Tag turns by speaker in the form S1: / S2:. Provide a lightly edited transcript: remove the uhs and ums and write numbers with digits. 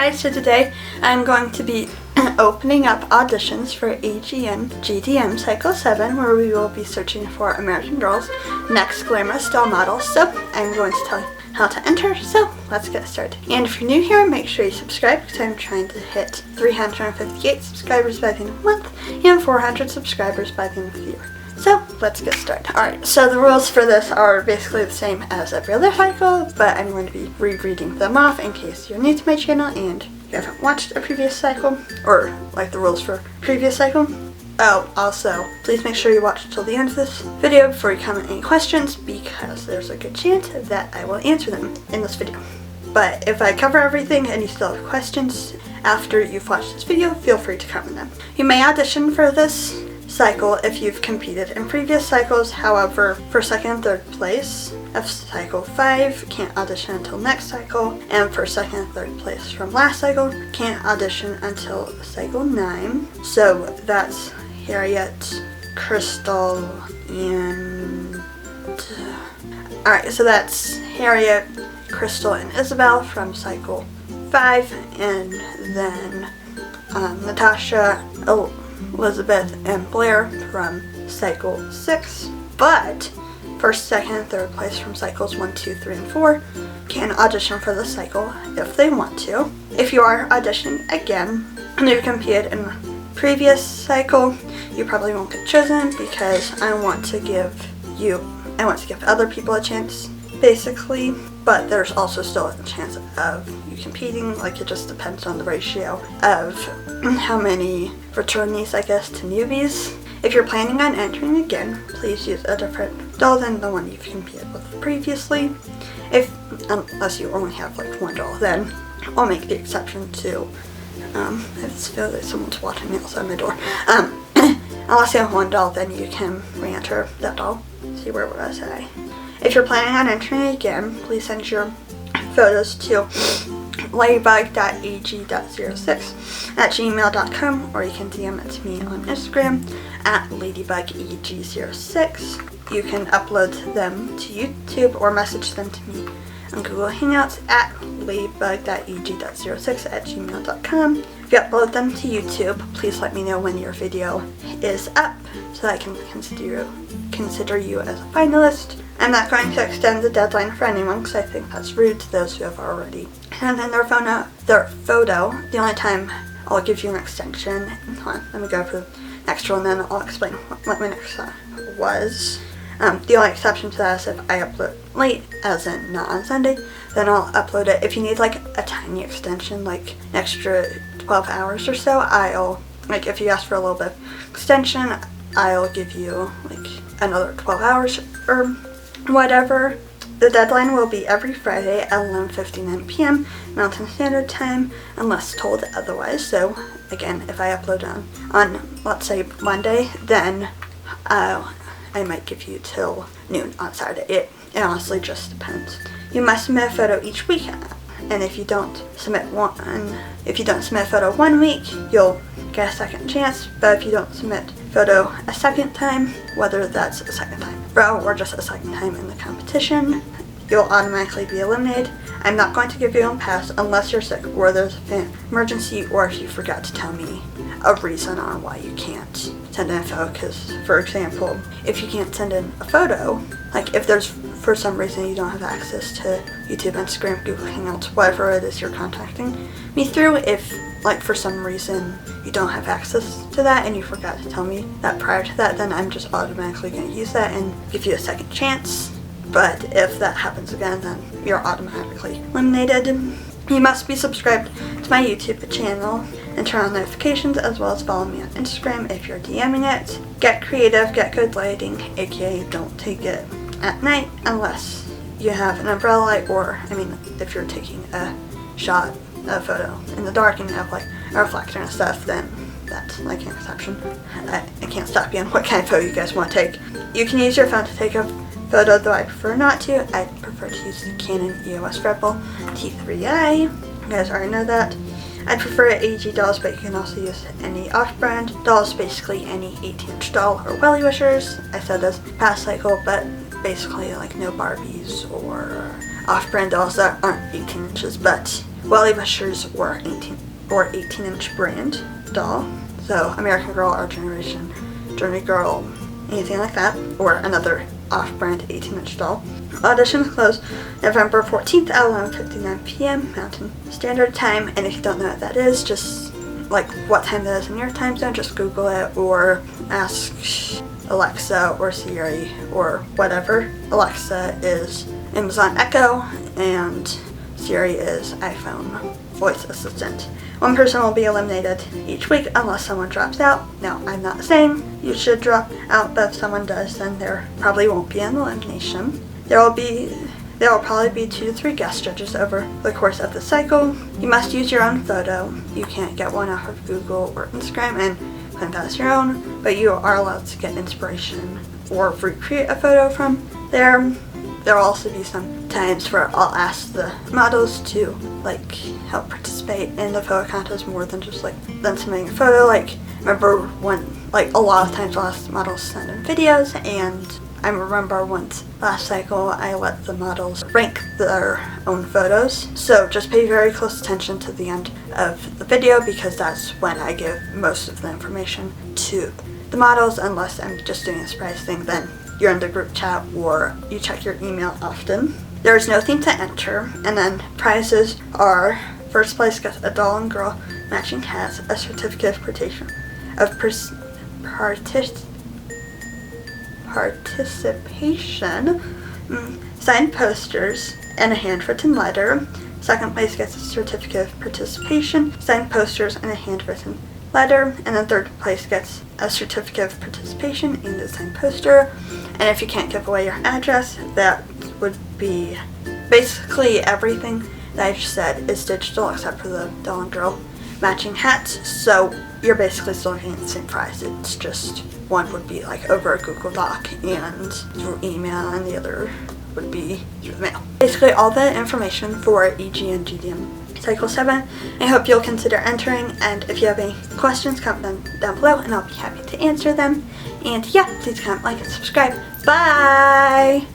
S1: guys, so today I'm going to be opening up auditions for AGNGDM Cycle 7, where we will be searching for American Girl's next glamorous doll model. So I'm going to tell you how to enter, so let's get started. And if you're new here, make sure you subscribe because I'm trying to hit 358 subscribers by the end of the month and 400 subscribers by the end of the year. So let's get started. Alright, so the rules for this are basically the same as every other cycle, but I'm going to be rereading them off in case you're new to my channel and you haven't watched a previous cycle, or like the rules for previous cycle. Oh, also, please make sure you watch until the end of this video before you comment any questions, because there's a good chance that I will answer them in this video. But if I cover everything and you still have questions after you've watched this video, feel free to comment them. You may audition for this cycle if you've competed in previous cycles. However, for second and third place of cycle 5, can't audition until next cycle, and for second and third place from last cycle, can't audition until cycle 9. So that's Harriet, Crystal, and alright, so that's Harriet, Crystal, and Isabel from cycle 5, and then Natasha, Elizabeth, and Blair from cycle 6. But first, second, and third place from cycles 1, 2, 3, and 4 can audition for the cycle if they want to. If you are auditioning again and you competed in the previous cycle, you probably won't get chosen because I want to give other people a chance, basically. But there's also still a chance of you competing. Like, it just depends on the ratio of how many returnees, I guess, to newbies. If you're planning on entering again, please use a different doll than the one you've competed with previously. Unless you only have like one doll, then I'll make the exception to, I just feel like someone's watching me outside my door. Unless you have one doll, then you can re-enter that doll. See, where was I? If you're planning on entering again, please send your photos to LadybugAG06@gmail.com, or you can DM it to me on Instagram at LadybugAG06. You can upload them to YouTube or message them to me on Google Hangouts at LadybugAG06@gmail.com. If you upload them to YouTube, please let me know when your video is up so that I can consider you as a finalist. I'm not going to extend the deadline for anyone because I think that's rude to those who have already sent in their photo. The only time I'll give you an extension, hold on, let me go for the next one, then I'll explain what my next one was. The only exception to that is if I upload late, as in not on Sunday, then I'll upload it. If you need like a tiny extension, like an extra 12 hours or so, if you ask for a little bit of extension, I'll give you like another 12 hours or whatever. The deadline will be every Friday at 11:59 p.m. Mountain Standard Time, unless told otherwise. So again, if I upload on let's say Monday, then I might give you till noon on Saturday. It honestly just depends. You must submit a photo each week, and if you don't submit a photo 1 week, you'll get a second chance. But if you don't submit a photo a second time, whether that's a second time row or just a second time in the competition, you'll automatically be eliminated. I'm not going to give you a pass unless you're sick or there's a family emergency, or if you forgot to tell me a reason on why you can't send in a photo. Because, for example, if you can't send in a photo, like if there's for some reason you don't have access to YouTube, Instagram, Google Hangouts, whatever it is you're contacting me through, if like for some reason you don't have access to that and you forgot to tell me that prior to that, then I'm just automatically going to use that and give you a second chance. But if that happens again, then you're automatically eliminated. You must be subscribed to my YouTube channel and turn on notifications, as well as follow me on Instagram if you're DMing it. Get creative, get good lighting, aka don't take it at night unless you have an umbrella light, or if you're taking a photo in the dark and you have like a reflector and stuff, then that's like an exception. I can't stop you on what kind of photo you guys want to take. You can use your phone to take a photo, though I prefer not to. I prefer to use the Canon EOS Reble T3I. You guys already know that. I prefer AG dolls, but you can also use any off-brand dolls, basically any 18-inch doll or Welly Wishers. I said this past cycle, but basically like no Barbies or off-brand dolls that aren't 18 inches but Welly Bushers or 18-inch brand doll. So American Girl, Our Generation, Journey Girl, anything like that, or another off-brand 18-inch doll. Auditions close November 14th at 11:59 p.m. Mountain Standard Time, and if you don't know what that is, just like what time that is in your time zone, just Google it or ask Alexa or Siri or whatever. Alexa is Amazon Echo and Siri is iPhone voice assistant. One person will be eliminated each week unless someone drops out. Now, I'm not saying you should drop out, but if someone does, then there probably won't be an elimination. There will probably be 2 to 3 guest judges over the course of the cycle. You must use your own photo. You can't get one off of Google or Instagram and claim that as your own, but you are allowed to get inspiration or recreate a photo from there. There will also be some times where I'll ask the models to like help participate in the photo contest more than just like them submitting a photo. Like, remember when, like, a lot of times I'll ask the models to send in videos, and I remember once last cycle I let the models rank their own photos. So just pay very close attention to the end of the video, because that's when I give most of the information to the models. Unless I'm just doing a surprise thing, then you're in the group chat or you check your email often. There's no theme to enter, and then prizes are: first place gets a doll and girl matching hats, a certificate of participation, signed posters, and a handwritten letter. Second place gets a certificate of participation, signed posters, and a handwritten letter. And then third place gets a certificate of participation and a signed poster. And if you can't give away your address, that would be basically everything that I just said is digital except for the doll and girl matching hats. So you're basically still getting the same prize. It's just one would be like over a Google Doc and through email, and the other would be through the mail. Basically all the information for AGNGDM Cycle 7. I hope you'll consider entering, and if you have any questions, comment them down below and I'll be happy to answer them. And yeah, please comment, like, and subscribe. Bye!